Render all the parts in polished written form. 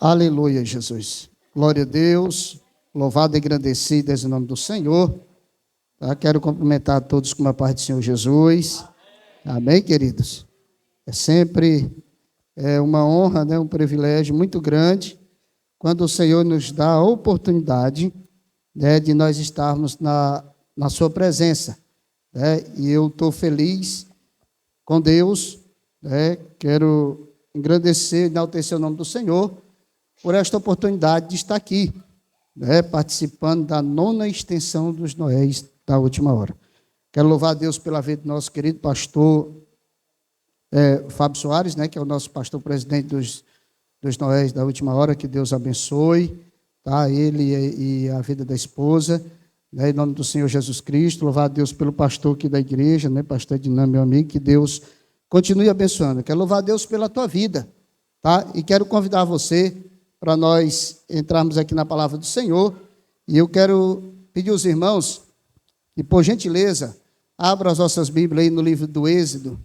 Aleluia, Jesus. Glória a Deus. Louvado e agradecido é o nome do Senhor. Tá? Quero cumprimentar a todos com a paz do Senhor Jesus. Amém, queridos? É sempre uma honra, né, um privilégio muito grande quando o Senhor nos dá a oportunidade, né, de nós estarmos na sua presença. Né? E eu estou feliz com Deus. Né? Quero agradecer e enaltecer o nome do Senhor por esta oportunidade de estar aqui, né, participando da 9ª extensão dos Noéis da última hora. Quero louvar a Deus pela vida do nosso querido pastor Fábio Soares, né, que é o nosso pastor presidente dos Noéis da última hora. Que Deus abençoe, tá, ele e a vida da esposa, né, em nome do Senhor Jesus Cristo. Louvar a Deus pelo pastor aqui da igreja, né, pastor Dinam, meu amigo, que Deus continue abençoando. Quero louvar a Deus pela tua vida, tá, e quero convidar você para nós entrarmos aqui na palavra do Senhor. E eu quero pedir aos irmãos que, por gentileza, abram as nossas Bíblias aí no livro do Êxodo,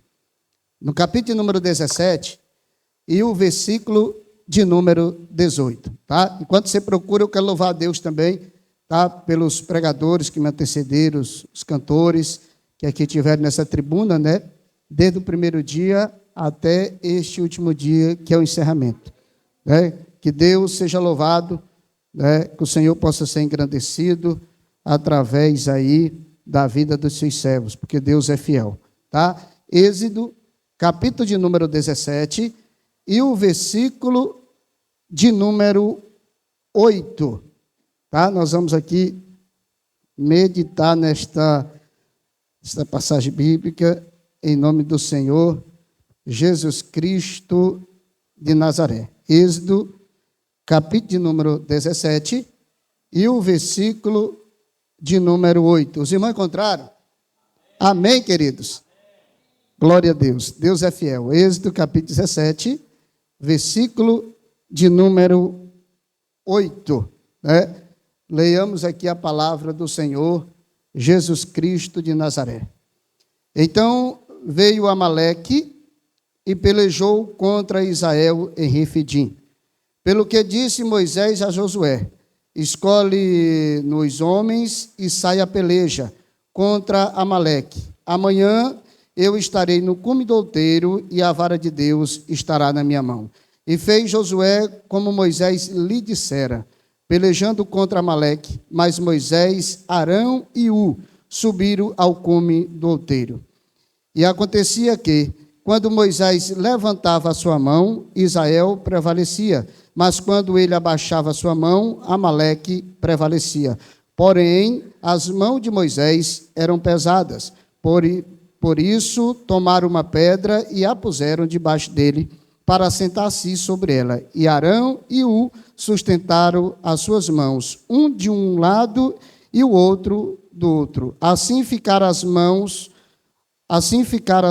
no capítulo número 17, e o versículo de número 18. Tá? Enquanto você procura, eu quero louvar a Deus também, tá, pelos pregadores que me antecederam, os cantores que aqui tiveram nessa tribuna, né, desde o primeiro dia até este último dia, que é o encerramento. Né? Que Deus seja louvado, né? Que o Senhor possa ser engrandecido através aí da vida dos seus servos, porque Deus é fiel, tá? Êxodo, capítulo de número 17, e o versículo de número 8, tá? Nós vamos aqui meditar nesta passagem bíblica, em nome do Senhor Jesus Cristo de Nazaré. Êxodo, capítulo de número 17, e o versículo de número 8. Os irmãos encontraram? Amém, queridos? Glória a Deus. Deus é fiel. Êxodo, capítulo 17, versículo de número 8. Né? Leiamos aqui a palavra do Senhor Jesus Cristo de Nazaré. Então veio Amaleque e pelejou contra Israel em Refidim. Pelo que disse Moisés a Josué: escolhe-nos homens e sai a peleja contra Amaleque. Amanhã eu estarei no cume do outeiro e a vara de Deus estará na minha mão. E fez Josué como Moisés lhe dissera, pelejando contra Amaleque. Mas Moisés, Arão e subiram ao cume do outeiro. E acontecia que, quando Moisés levantava a sua mão, Israel prevalecia, mas quando ele abaixava a sua mão, Amaleque prevalecia. Porém, as mãos de Moisés eram pesadas, por isso tomaram uma pedra e a puseram debaixo dele, para assentar-se sobre ela. E Arão e sustentaram as suas mãos, um de um lado e o outro do outro. Assim ficaram as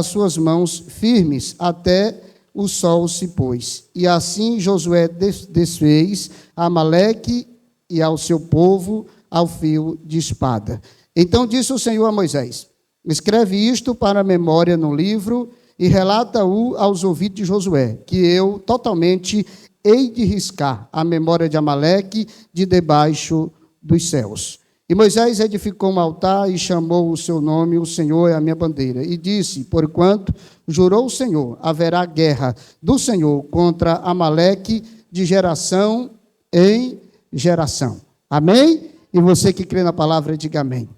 suas mãos firmes até o sol se pôs. E assim Josué desfez a Amaleque e ao seu povo ao fio de espada. Então disse o Senhor a Moisés: escreve isto para a memória no livro e relata-o aos ouvidos de Josué, que eu totalmente hei de riscar a memória de Amaleque de debaixo dos céus. E Moisés edificou um altar e chamou o seu nome, o Senhor é a minha bandeira. E disse, porquanto jurou o Senhor, haverá guerra do Senhor contra Amaleque de geração em geração. Amém? E você que crê na palavra, diga amém.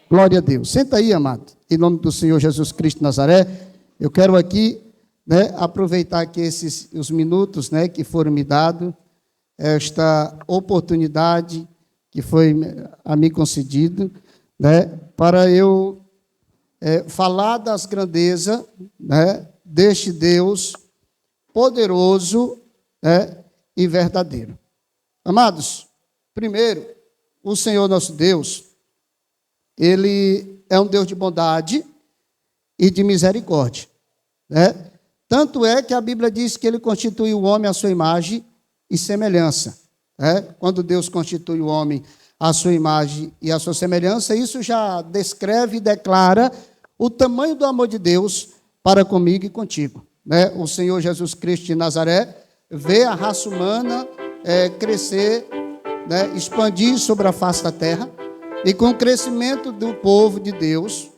Glória a Deus. Senta aí, amado. Em nome do Senhor Jesus Cristo de Nazaré, eu quero aqui, né, aproveitar aqui os minutos, né, que foram me dados, esta oportunidade que foi a mim concedido, né, para eu falar das grandezas, né, deste Deus poderoso, né, e verdadeiro. Amados, primeiro, o Senhor nosso Deus, Ele é um Deus de bondade e de misericórdia. Né? Tanto é que a Bíblia diz que Ele constitui o homem à sua imagem e semelhança. Quando Deus constitui o homem à sua imagem e à sua semelhança, isso já descreve e declara o tamanho do amor de Deus para comigo e contigo. O Senhor Jesus Cristo de Nazaré ver a raça humana crescer, né, expandir sobre a face da terra. E com o crescimento do povo de Deus,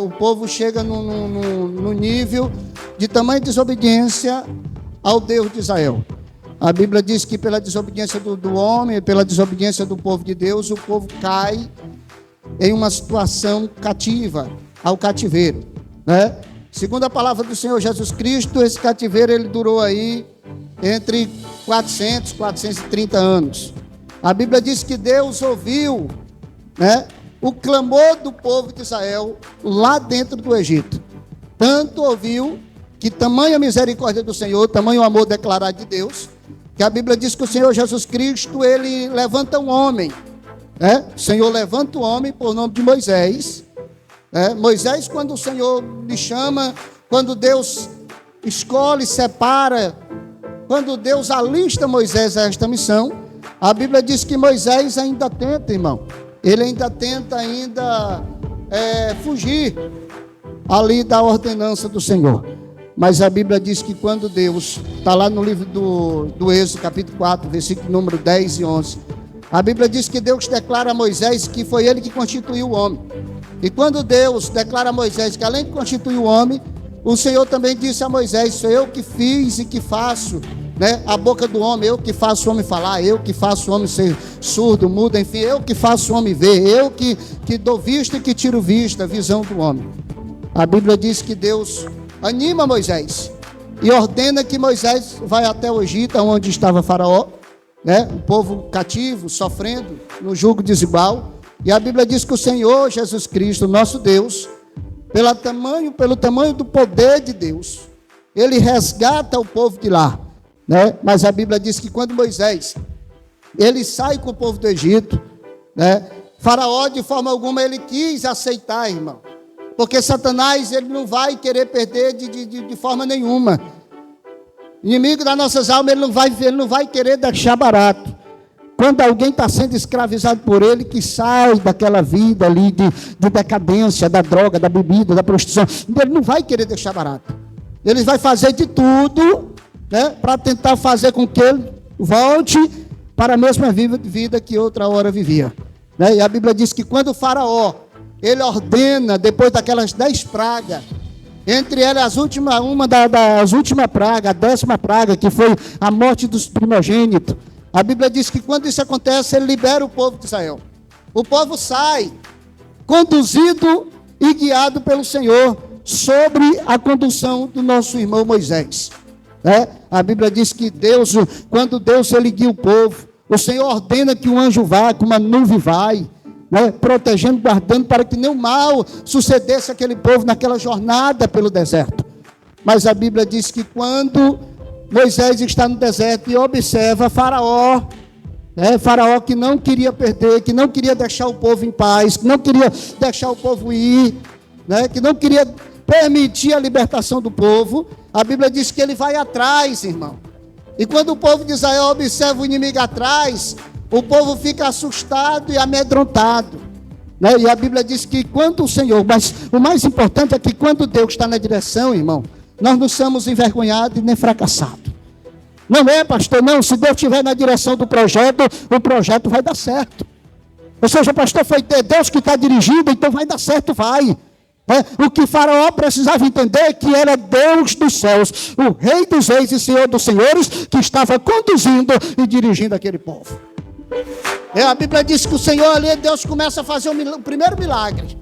o povo chega no nível de tamanha desobediência ao Deus de Israel. A Bíblia diz que pela desobediência do homem, pela desobediência do povo de Deus, o povo cai em uma situação cativa, ao cativeiro, né? Segundo a palavra do Senhor Jesus Cristo, esse cativeiro ele durou aí entre 430 anos. A Bíblia diz que Deus ouviu, né, o clamor do povo de Israel lá dentro do Egito. Tanto ouviu que tamanha misericórdia do Senhor, tamanho amor declarado de Deus, que a Bíblia diz que o Senhor Jesus Cristo, ele levanta um homem, né? O Senhor levanta o homem por nome de Moisés. Moisés, quando o Senhor lhe chama, quando Deus escolhe, separa, quando Deus alista Moisés a esta missão, a Bíblia diz que Moisés ainda tenta, irmão, ele ainda tenta fugir ali da ordenança do Senhor. Mas a Bíblia diz que quando Deus, está lá no livro do Êxodo, capítulo 4, versículo número 10 e 11, a Bíblia diz que Deus declara a Moisés que foi ele que constituiu o homem. E quando Deus declara a Moisés que além de constituir o homem, o Senhor também disse a Moisés: sou eu que fiz e que faço, né, a boca do homem, eu que faço o homem falar, eu que faço o homem ser surdo, mudo, enfim, eu que faço o homem ver, eu que dou vista e que tiro vista, visão do homem. A Bíblia diz que Deus anima Moisés e ordena que Moisés vá até o Egito, onde estava Faraó, né, o povo cativo, sofrendo no jugo desigual. E a Bíblia diz que o Senhor Jesus Cristo, nosso Deus, pelo tamanho do poder de Deus, ele resgata o povo de lá, né? Mas a Bíblia diz que quando Moisés ele sai com o povo do Egito, né, Faraó de forma alguma ele quis aceitar, irmão, porque Satanás ele não vai querer perder de forma nenhuma. Inimigo das nossas almas, ele não vai querer deixar barato. Quando alguém está sendo escravizado por ele, que sai daquela vida ali de decadência, da droga, da bebida, da prostituição, ele não vai querer deixar barato. Ele vai fazer de tudo, né, para tentar fazer com que ele volte para a mesma vida que outra hora vivia, né? E a Bíblia diz que quando o Faraó, ele ordena, depois daquelas 10 pragas, entre elas uma das últimas pragas, a 10ª praga, que foi a morte dos primogênitos, a Bíblia diz que quando isso acontece, ele libera o povo de Israel. O povo sai, conduzido e guiado pelo Senhor, sobre a condução do nosso irmão Moisés. A Bíblia diz que Deus, quando Deus ele guia o povo, o Senhor ordena que um anjo vá, que uma nuvem vai, né, protegendo, guardando, para que nenhum mal sucedesse àquele povo naquela jornada pelo deserto. Mas a Bíblia diz que quando Moisés está no deserto e observa Faraó, Faraó que não queria perder, que não queria deixar o povo em paz, que não queria deixar o povo ir, né, que não queria permitir a libertação do povo, a Bíblia diz que ele vai atrás, irmão. E quando o povo de Israel observa o inimigo atrás, o povo fica assustado e amedrontado, né? E a Bíblia diz que quando o Senhor, mas o mais importante é que quando Deus está na direção, irmão, nós não somos envergonhados e nem fracassados. Não é, pastor, não. Se Deus estiver na direção do projeto, o projeto vai dar certo. Ou seja, pastor, foi Deus que está dirigindo, então vai dar certo, vai. O que Faraó precisava entender é que era Deus dos céus, o Rei dos reis e Senhor dos senhores, que estava conduzindo e dirigindo aquele povo. A Bíblia diz que o Senhor ali, Deus começa a fazer o primeiro milagre.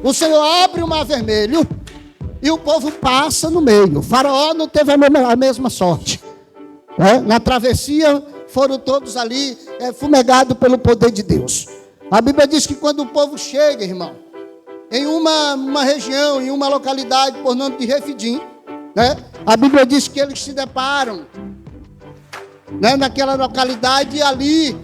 O Senhor abre o mar vermelho e o povo passa no meio. O Faraó não teve a mesma sorte. Na travessia foram todos ali fumegados pelo poder de Deus. A Bíblia diz que quando o povo chega, irmão, em uma região, em uma localidade por nome de Refidim, né, a Bíblia diz que eles se deparam, né, naquela localidade, e ali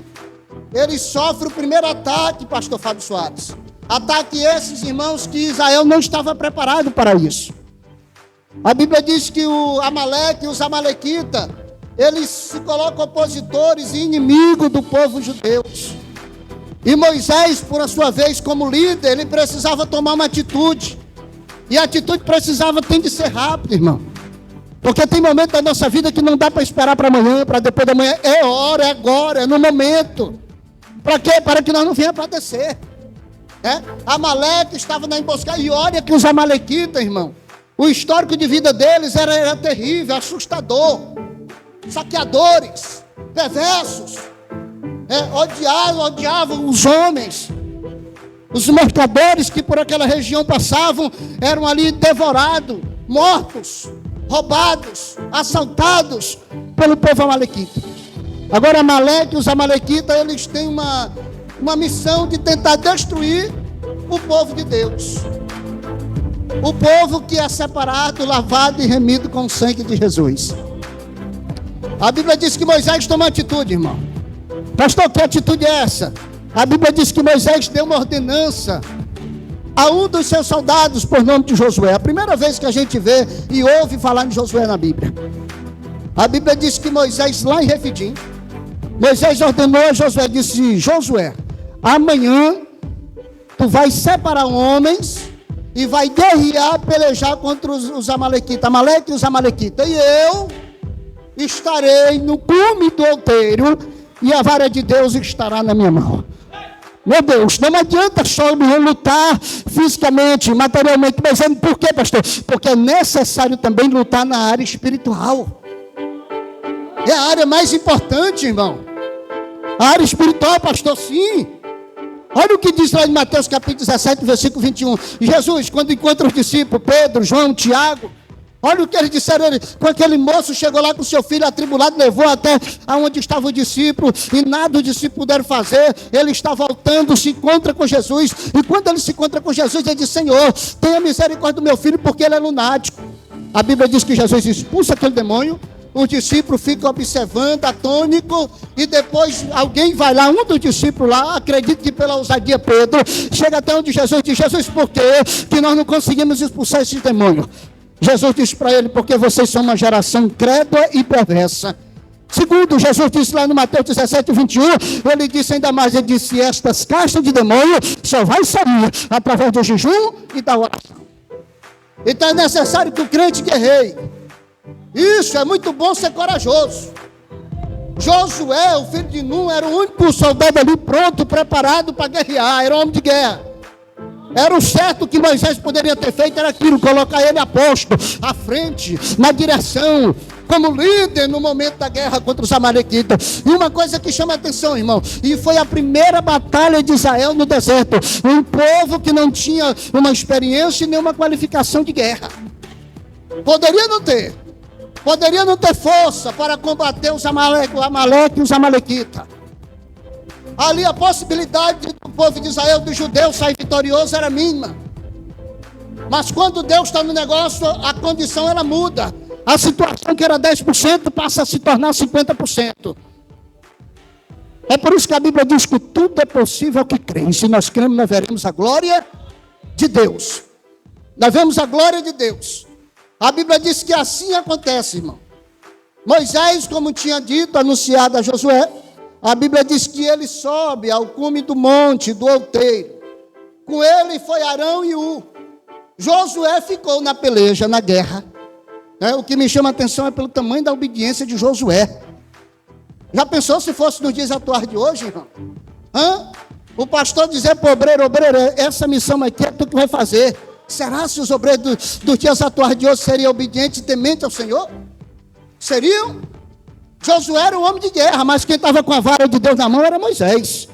eles sofrem o primeiro ataque, pastor Fábio Soares. Ataque esses, irmãos, que Israel não estava preparado para isso. A Bíblia diz que o Amaleque e os amalequitas, eles se colocam opositores e inimigos do povo judeu. E Moisés, por a sua vez, como líder, ele precisava tomar uma atitude. E a atitude tem de ser rápida, irmão. Porque tem momento da nossa vida que não dá para esperar para amanhã, para depois da manhã. É hora, é agora, é no momento. Para quê? Para que nós não venhamos padecer. Amaleque estava na emboscada. E olha que os amalequitas, irmão, o histórico de vida deles era terrível, assustador. Saqueadores, perversos, odiavam os homens. Os mercadores que por aquela região passavam eram ali devorados, mortos, roubados, assaltados pelo povo amalequita. Agora Amaleque, os amalequitas, eles têm uma missão de tentar destruir o povo de Deus. O povo que é separado, lavado e remido com o sangue de Jesus. A Bíblia diz que Moisés tomou atitude, irmão. Pastor, que atitude é essa? A Bíblia diz que Moisés deu uma ordenança a um dos seus soldados por nome de Josué. A primeira vez que a gente vê e ouve falar de Josué na Bíblia. A Bíblia diz que Moisés, lá em Refidim, Moisés ordenou a Josué, disse: Josué, amanhã tu vai separar homens e vai guerrear, pelejar contra os amalequitas, Amaleque e os amalequitas. E eu estarei no cume do outeiro e a vara de Deus estará na minha mão. Meu Deus, não adianta só lutar fisicamente, materialmente, mas por quê, pastor? Porque é necessário também lutar na área espiritual. É a área mais importante, irmão. A área espiritual, pastor, sim. Olha o que diz lá em Mateus capítulo 17, versículo 21. Jesus, quando encontra os discípulos, Pedro, João, Tiago, olha o que eles disseram. Com aquele moço, chegou lá com seu filho atribulado, levou até onde estava o discípulo, e nada os discípulos puderam fazer. Ele está voltando, se encontra com Jesus, e quando ele se encontra com Jesus, ele diz: Senhor, tenha misericórdia do meu filho, porque ele é lunático. A Bíblia diz que Jesus expulsa aquele demônio. Os discípulos ficam observando, atônico, e depois alguém vai lá, um dos discípulos lá, acredito que pela ousadia Pedro, chega até onde Jesus diz: Jesus, por que nós não conseguimos expulsar esse demônio? Jesus disse para ele: porque vocês são uma geração incrédula e perversa. Segundo, Jesus disse lá no Mateus 17, 21, ele disse ainda mais, ele disse: estas caixas de demônio só vai sair através do jejum e da oração. Então é necessário que o crente guerreie. Isso, é muito bom ser corajoso. Josué, o filho de Nun, era o único soldado ali pronto, preparado para guerrear, era homem de guerra. Era o certo que Moisés poderia ter feito, era aquilo, colocar ele apóstolo, à frente, na direção, como líder no momento da guerra contra os amalequitas. E uma coisa que chama a atenção, irmão, e foi a primeira batalha de Israel no deserto, um povo que não tinha uma experiência e nenhuma qualificação de guerra. Poderia não ter força para combater os Amaleque e os amalequitas. Ali a possibilidade do povo de Israel, dos judeus, sair vitorioso era mínima. Mas quando Deus está no negócio, a condição ela muda. A situação que era 10% passa a se tornar 50%. É por isso que a Bíblia diz que tudo é possível que crê. E se nós cremos, nós veremos a glória de Deus. Nós vemos a glória de Deus. A Bíblia diz que assim acontece, irmão. Moisés, como tinha dito, anunciado a Josué, a Bíblia diz que ele sobe ao cume do monte, do outeiro. Com ele foi Arão e Ur. Josué ficou na peleja, na guerra. O que me chama a atenção é pelo tamanho da obediência de Josué. Já pensou se fosse nos dias atuais de hoje, irmão? O pastor dizer para o obreiro: essa missão aqui é tu que vai fazer. Será se os obreiros dos dias atuais de hoje seriam obedientes e tementes ao Senhor? Seriam? Josué era um homem de guerra, mas quem estava com a vara de Deus na mão era Moisés.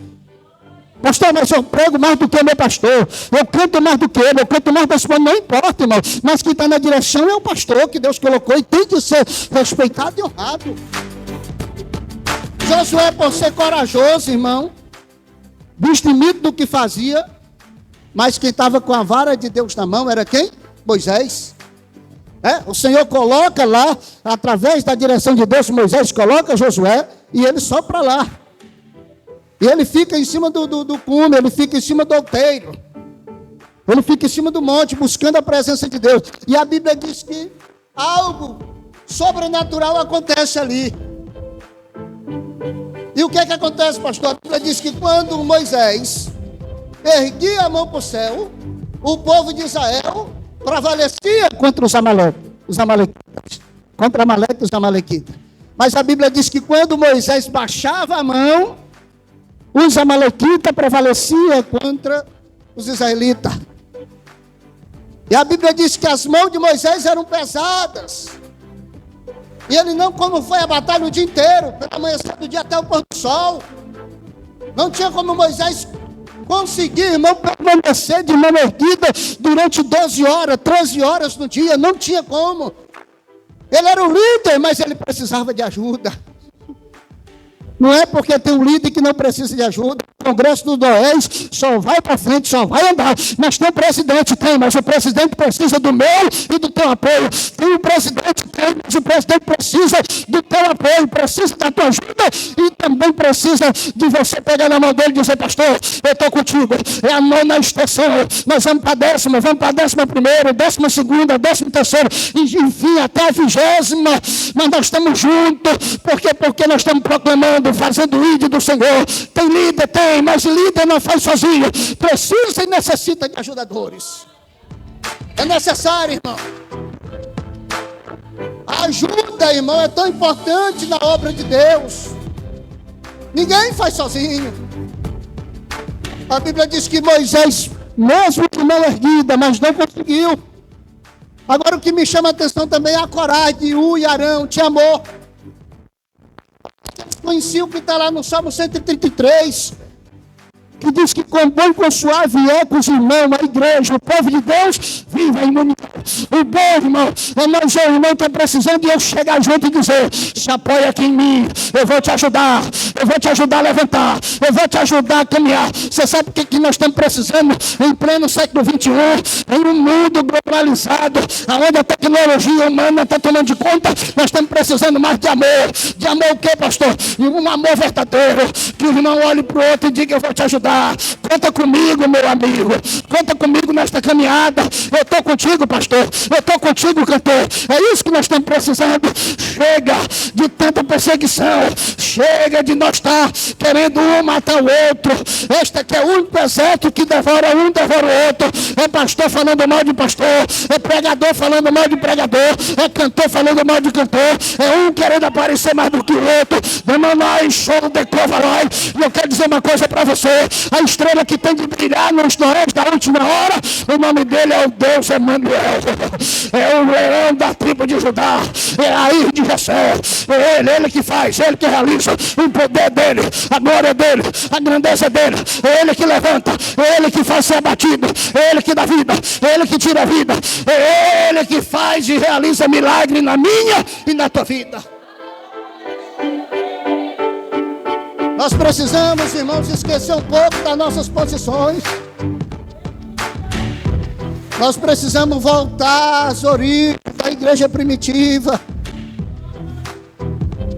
Pastor, mas eu prego mais do que o meu pastor, eu canto mais do que ele, eu canto mais das coisas, não importa, irmão, mas quem está na direção é o pastor que Deus colocou e tem que ser respeitado e honrado. Josué, por ser corajoso, irmão, destemido do que fazia, mas quem estava com a vara de Deus na mão era quem? Moisés. O Senhor coloca lá, através da direção de Deus, Moisés coloca Josué e ele só para lá. E ele fica em cima do cume, ele fica em cima do outeiro. Ele fica em cima do monte, buscando a presença de Deus. E a Bíblia diz que algo sobrenatural acontece ali. E o que é que acontece, pastor? A Bíblia diz que quando Moisés erguia a mão para o céu, o povo de Israel prevalecia contra os amalequitas. contra Amaleque e os amalequitas. Mas a Bíblia diz que quando Moisés baixava a mão, os amalequitas prevaleciam contra os israelitas. E a Bíblia diz que as mãos de Moisés eram pesadas. E ele não, como foi a batalha o dia inteiro, pela manhã do dia até o pôr do sol. Não tinha como Moisés conseguir, irmão, permanecer de mão erguida durante 12 horas, 13 horas no dia. Não tinha como. Ele era o líder, mas ele precisava de ajuda. Não é porque tem um líder que não precisa de ajuda. O Congresso do Noroeste só vai para frente, só vai andar. Mas tem um presidente, mas o presidente precisa do meu e do teu apoio. Tem um presidente, mas o presidente precisa do teu apoio, precisa da tua ajuda e também precisa de você pegar na mão dele e dizer: pastor, eu estou contigo. É a 9ª estação. Nós vamos para a 10ª, vamos para a 11ª, 12ª, 13ª, enfim, até a 20ª. Mas nós estamos juntos. Por quê? Porque nós estamos proclamando, fazendo o ídolo do Senhor. Tem líder, tem, mas líder não faz sozinho. Precisa e necessita de ajudadores. É necessário, irmão. A ajuda, irmão, é tão importante na obra de Deus. Ninguém faz sozinho. A Bíblia diz que Moisés, mesmo de mão erguida, mas não conseguiu. Agora o que me chama a atenção também é a coragem de U e Arão, tinha amor. Conheci o que está lá no Salmo 133, que diz que com bom e com suave é com os irmãos, a igreja, o povo de Deus, viva a imunidade. O bom, irmão, é nós, o irmão, está precisando, e eu chegar junto e dizer: se apoia aqui em mim, eu vou te ajudar a levantar, eu vou te ajudar a caminhar. Você sabe o que nós estamos precisando em pleno século 21, em um mundo globalizado, onde a tecnologia humana está tomando de conta? Nós estamos precisando mais de amor. De amor o quê, pastor? Um amor verdadeiro, que o irmão olhe para o outro e diga: eu vou te ajudar. Conta comigo, meu amigo. Conta comigo nesta caminhada. Eu estou contigo, pastor. Eu estou contigo, cantor. É isso que nós estamos precisando. Chega de tanta perseguição. Chega de nós estar querendo um matar o outro. Este aqui é o único exército que devora um, devora o outro. É pastor falando mal de pastor. É pregador falando mal de pregador. É cantor falando mal de cantor. É um querendo aparecer mais do que o outro. Demanai, show, decova, vai. E eu quero dizer uma coisa para você: a estrela que tem de brilhar nos noroeste da última hora, o nome dele é o Deus Emanuel. É o leão da tribo de Judá. É a ira de Jessé. É ele que faz, ele que realiza. O poder dele, a glória dele, a grandeza dele. É ele que levanta, é ele que faz ser abatido, é ele que dá vida, é ele que tira a vida, é ele que faz e realiza milagre na minha e na tua vida. Nós precisamos, irmãos, esquecer um pouco das nossas posições. Nós precisamos voltar às origens da igreja primitiva.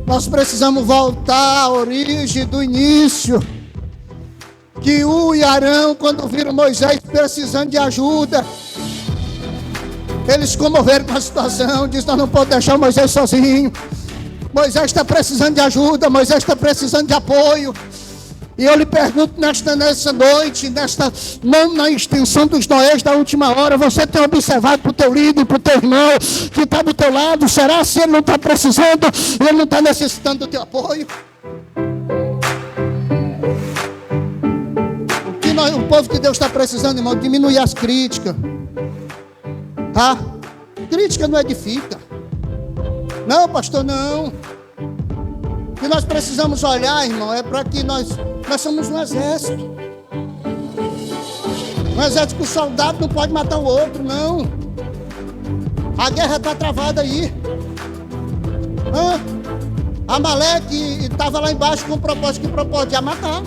Nós precisamos voltar à origem do início. Que U e Arão, quando viram Moisés precisando de ajuda, eles se comoveram com a situação. Diz: nós não podemos deixar Moisés sozinho. Moisés está precisando de ajuda, Moisés está precisando de apoio. E eu lhe pergunto nessa noite, na extensão dos Noés da última hora, você tem observado para o teu líder, para o teu irmão que está do teu lado? Será se ele não está precisando, ele não está necessitando do teu apoio? O povo que Deus está precisando, irmão, diminuir as críticas. Tá? Crítica não edifica. Não, pastor, não. O que nós precisamos olhar, irmão, é para que nós somos um exército. Um exército que o soldado não pode matar o outro, não. A guerra está travada aí. Amaleque estava lá embaixo com o propósito. Que propósito? De matar.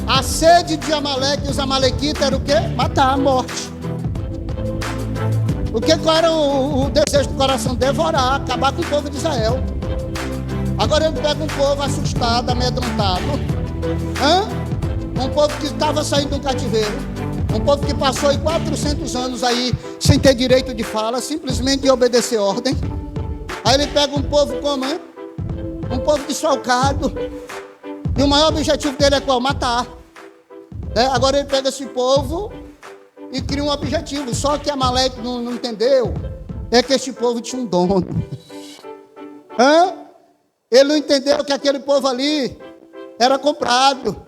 A sede de Amaleque e os amalequitas era o quê? Matar, a morte. Qual era o desejo do coração? Devorar, acabar com o povo de Israel. Agora ele pega um povo assustado, amedrontado. Um povo que estava saindo do cativeiro. Um povo que passou 400 anos aí sem ter direito de fala, simplesmente de obedecer ordem. Aí ele pega um povo como? Um povo desfalcado. E o maior objetivo dele é qual? Matar. Agora ele pega esse povo e cria um objetivo. Só que Amaleque não entendeu. é que este povo tinha um dono. Ele não entendeu que aquele povo ali era comprado.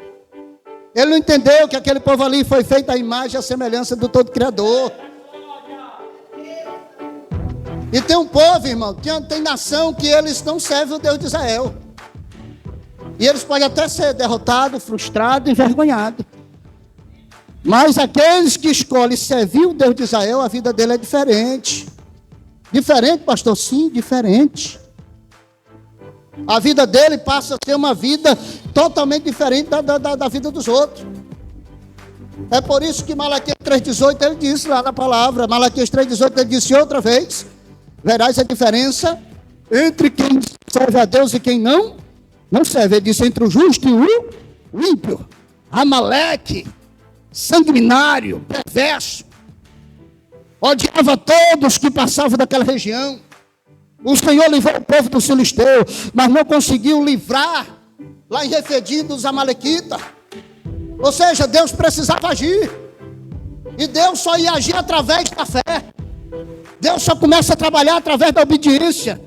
Ele não entendeu que aquele povo ali foi feito à imagem e à semelhança do Todo-Criador. E tem um povo, irmão, tem nação que eles não servem o Deus de Israel. E eles podem até ser derrotados, frustrados, envergonhados. Mas aqueles que escolhem servir o Deus de Israel, a vida dele é diferente. Diferente, pastor? Sim, diferente. A vida dele passa a ser uma vida totalmente diferente da vida dos outros. É por isso que Malaquias 3,18 ele disse lá na palavra. Malaquias 3,18 ele disse outra vez: verás a diferença entre quem serve a Deus e quem não serve. Ele disse: entre o justo e o ímpio. Amaleque, sanguinário, perverso, odiava todos que passavam daquela região. O Senhor livrou o povo do Filisteu, mas não conseguiu livrar lá em Refidim dos amalequitas. Ou seja, Deus precisava agir. E Deus só ia agir através da fé. Deus só começa a trabalhar através da obediência.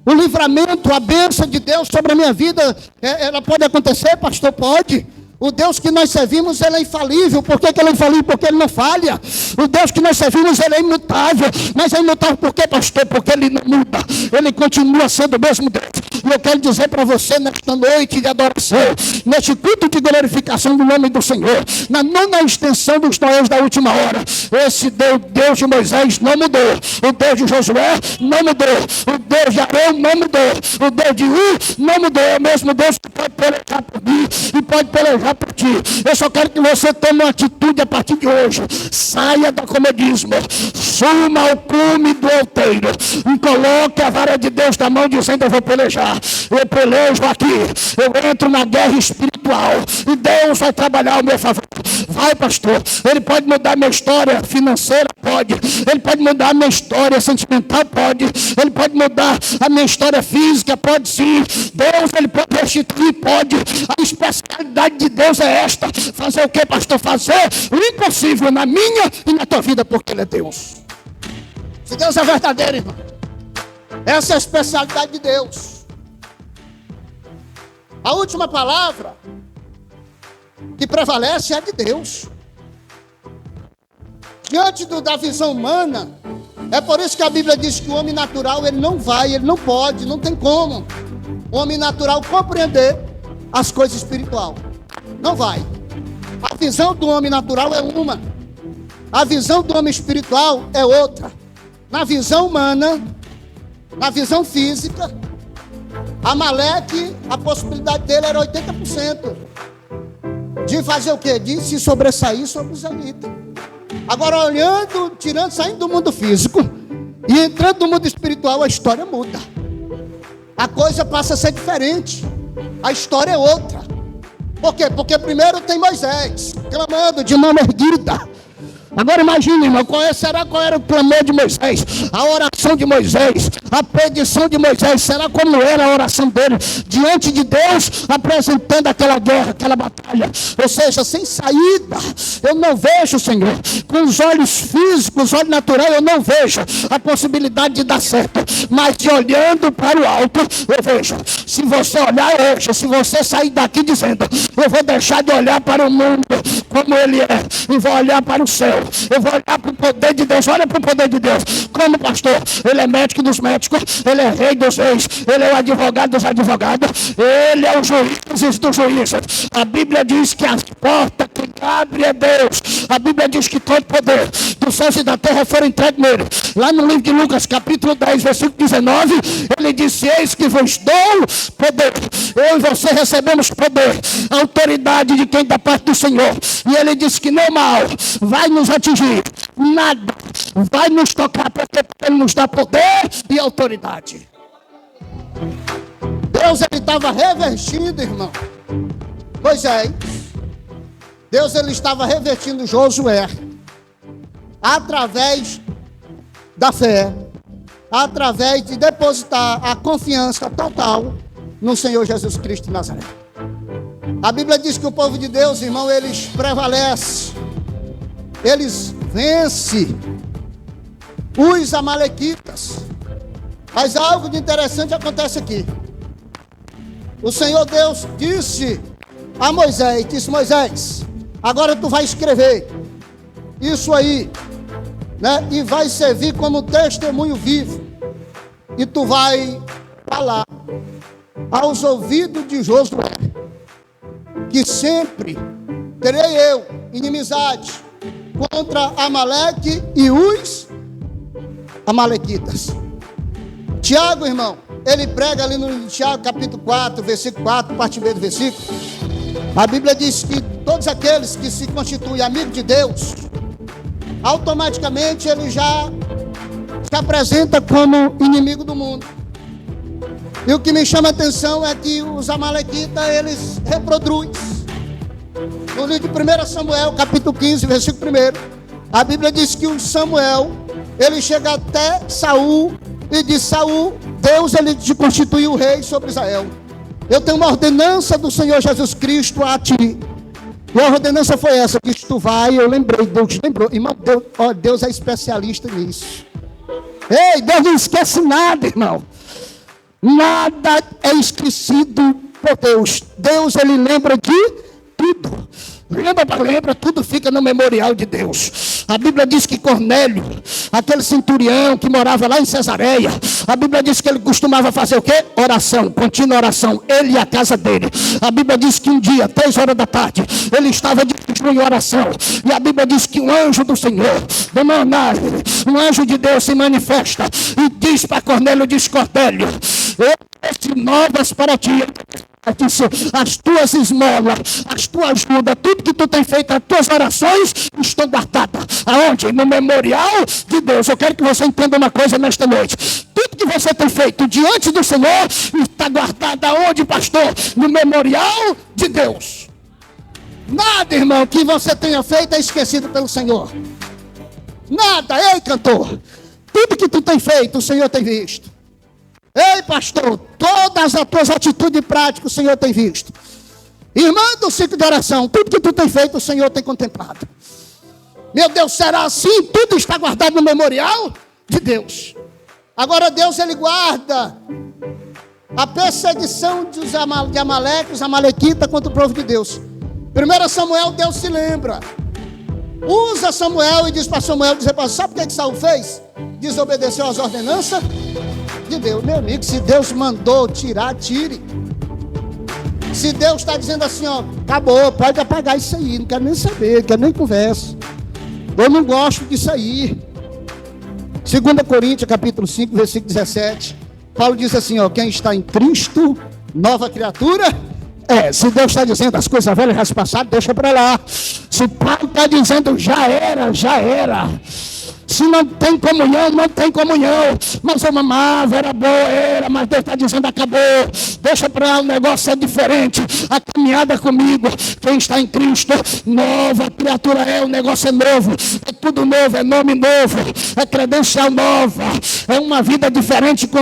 O livramento, a bênção de Deus sobre a minha vida, ela pode acontecer, pastor? Pode. O Deus que nós servimos, ele é infalível. Por que ele é infalível? Porque ele não falha. O Deus que nós servimos, ele é imutável. Mas é imutável por quê, pastor? Porque ele não muda. Ele continua sendo o mesmo Deus. E eu quero dizer para você, nesta noite de adoração, neste culto de glorificação do nome do Senhor, na nona extensão dos Noéus da última hora, esse Deus de Moisés não mudou. O Deus de Josué não mudou. O Deus de Arão não mudou. O Deus de não mudou. É o mesmo Deus que pode pelejar por mim e pode pelejar por ti. Eu só quero que você tome uma atitude a partir de hoje. Saia do comodismo, suma ao cume do outeiro e coloque a vara de Deus na mão, dizendo: eu vou pelejar, eu pelejo aqui, eu entro na guerra espiritual e Deus vai trabalhar ao meu favor. Vai, pastor, ele pode mudar minha história financeira? Pode. Ele pode mudar a minha história sentimental? Pode. Ele pode mudar a minha história física? Pode sim. Deus, ele pode restituir? Pode. A especialidade de Deus é esta: fazer o que, pastor? Fazer o impossível na minha e na tua vida, porque ele é Deus. Se Deus é verdadeiro, irmão, essa é a especialidade de Deus. A última palavra que prevalece é a de Deus. Diante da visão humana, é por isso que a Bíblia diz que o homem natural, ele não vai, ele não pode, não tem como o homem natural compreender as coisas espirituais. Não vai. A visão do homem natural é uma, a visão do homem espiritual é outra. Na visão humana, na visão física, Amaleque, a possibilidade dele era 80%. De fazer o quê? De se sobressair sobre os israelitas. Agora, saindo do mundo físico e entrando no mundo espiritual, a história muda. A coisa passa a ser diferente. A história é outra. Por quê? Porque primeiro tem Moisés clamando de mão erguida. Agora imagine, irmão, qual era o clamor de Moisés, a oração de Moisés, a petição de Moisés. Será como era a oração dele diante de Deus, apresentando aquela guerra, aquela batalha? Ou seja, sem saída. Eu não vejo, Senhor, com os olhos físicos, os olhos naturais, eu não vejo a possibilidade de dar certo. Mas de olhando para o alto, eu vejo. Se você olhar hoje, se você sair daqui dizendo: eu vou deixar de olhar para o mundo como ele é, e vou olhar para o céu, eu vou olhar para o poder de Deus. Olha para o poder de Deus. Como pastor, ele é médico dos médicos, ele é rei dos reis, ele é o advogado dos advogados, ele é o juiz dos juízes. A Bíblia diz que as portas que abre é Deus. A Bíblia diz que todo poder dos céus e da terra foram entregues nele. Lá no livro de Lucas, capítulo 10, versículo 19, ele disse: eis que vos dou poder. Eu e você recebemos poder, a autoridade de quem? Da parte do Senhor. E ele disse que nem mal vai nos atingir, nada vai nos tocar, porque ele nos dá poder e autoridade. Deus, ele estava revestindo, irmão, Moisés. Deus, ele estava revestindo Josué através da fé, através de depositar a confiança total no Senhor Jesus Cristo de Nazaré. A Bíblia diz que o povo de Deus, irmão, eles prevalecem, eles vencem os amalequitas. Mas algo de interessante acontece aqui. O Senhor Deus disse a Moisés, Moisés, agora tu vai escrever isso aí, né? E vai servir como testemunho vivo. E tu vai falar aos ouvidos de Josué que sempre terei eu inimizade contra Amaleque e os amalequitas. Tiago, irmão, ele prega ali no Tiago capítulo 4, versículo 4, parte B do versículo. A Bíblia diz que todos aqueles que se constituem amigos de Deus, automaticamente ele já se apresenta como inimigo do mundo. E o que me chama a atenção é que os amalequitas, eles reproduzem. No livro de 1 Samuel, capítulo 15, versículo 1, a Bíblia diz que o Samuel, ele chega até Saul e diz: Saul, Deus, ele te constituiu o rei sobre Israel. Eu tenho uma ordenança do Senhor Jesus Cristo a ti. E a ordenança foi essa: que tu vai. Eu lembrei, Deus lembrou. Irmão, Deus é especialista nisso. Ei, Deus não esquece nada, irmão. Nada é esquecido por Deus. Deus, ele lembra de tudo. Lembra, tudo fica no memorial de Deus. A Bíblia diz que Cornélio, aquele centurião que morava lá em Cesareia, a Bíblia diz que ele costumava fazer o quê? Oração, contínua oração, ele e a casa dele. A Bíblia diz que um dia, 3 horas da tarde, ele estava de jejum em oração, e a Bíblia diz que um anjo do Senhor, um anjo de Deus se manifesta e diz para Cornélio, diz: Cornélio, eu trouxe novas para ti. As tuas esmolas, as tuas ajudas, tudo que tu tem feito, as tuas orações estão guardadas. Aonde? No memorial de Deus. Eu quero que você entenda uma coisa nesta noite. Tudo que você tem feito diante do Senhor está guardado aonde, pastor? No memorial de Deus. Nada, irmão, que você tenha feito é esquecido pelo Senhor. Nada. Ei, cantor, tudo que tu tem feito, o Senhor tem visto. Ei, pastor, todas as tuas atitudes práticas o Senhor tem visto. Irmã do ciclo de oração, tudo que tu tem feito o Senhor tem contemplado. Meu Deus, será assim? Tudo está guardado no memorial de Deus. Agora Deus, ele guarda a perseguição de Amaleque, os amalequitas contra o povo de Deus. 1 Samuel, Deus se lembra. Usa Samuel e diz para Samuel, sabe o que Saul fez? Desobedeceu às ordenanças de Deus. Meu amigo, se Deus mandou tirar, tire. Se Deus está dizendo assim, ó, acabou, pode apagar isso aí, não quero nem saber, não quero nem conversa. Eu não gosto disso aí. 2 Coríntios, capítulo 5, versículo 17, Paulo diz assim, ó, quem está em Cristo, nova criatura. Se Deus está dizendo as coisas velhas já se passaram, deixa para lá. Se Paulo está dizendo já era. Se não tem comunhão, não tem comunhão. Mas eu amava, era boa, mas Deus está dizendo acabou. Deixa para lá, o negócio é diferente. A caminhada comigo, quem está em Cristo, nova criatura o negócio é novo. É tudo novo, é nome novo, é credencial nova. É uma vida diferente com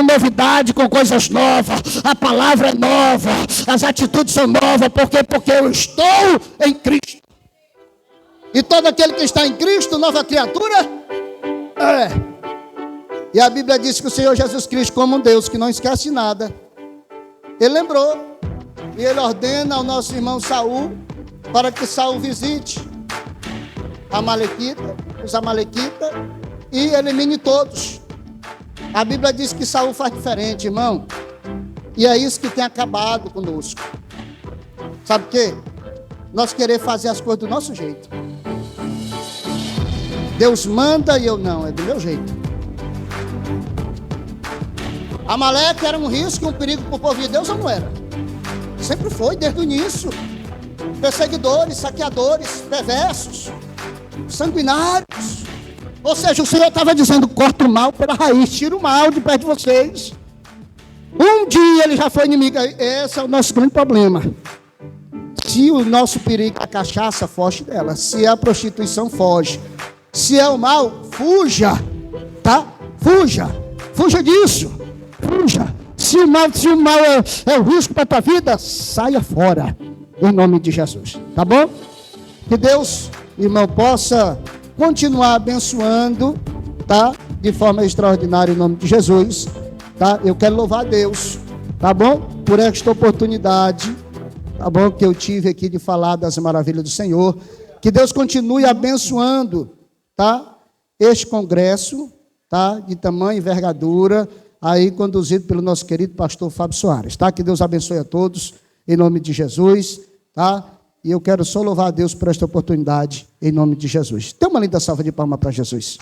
novidade, com coisas novas. A palavra é nova, as atitudes são novas. Por quê? Porque eu estou em Cristo. E todo aquele que está em Cristo, nova criatura, E a Bíblia diz que o Senhor Jesus Cristo, como um Deus que não esquece nada, ele lembrou. E ele ordena ao nosso irmão Saul, para que Saul visite os amalequitas, e elimine todos. A Bíblia diz que Saul faz diferente, irmão. E é isso que tem acabado conosco. Sabe o quê? Nós queremos fazer as coisas do nosso jeito. Deus manda e eu não, é do meu jeito. Amaleque era um risco e um perigo para o povo de Deus, ou não era? Sempre foi, desde o início. Perseguidores, saqueadores, perversos, sanguinários. Ou seja, o Senhor estava dizendo, corta o mal pela raiz, tira o mal de perto de vocês. Um dia ele já foi inimigo. Esse é o nosso grande problema. Se o nosso perigo é a cachaça, foge dela. Se é a prostituição, foge. Se é o mal, fuja, tá? Fuja disso, fuja. Se o mal é o risco para a tua vida, saia fora, em nome de Jesus, tá bom? Que Deus, irmão, possa continuar abençoando tá? De forma extraordinária, em nome de Jesus, tá? Eu quero louvar a Deus, tá bom? Por esta oportunidade, tá bom? Que eu tive aqui de falar das maravilhas do Senhor. Que Deus continue abençoando, tá? Este congresso, tá? De tamanho e envergadura, aí conduzido pelo nosso querido pastor Fábio Soares, tá? Que Deus abençoe a todos, em nome de Jesus, tá? E eu quero só louvar a Deus por esta oportunidade, em nome de Jesus. Dê uma linda salva de palmas para Jesus.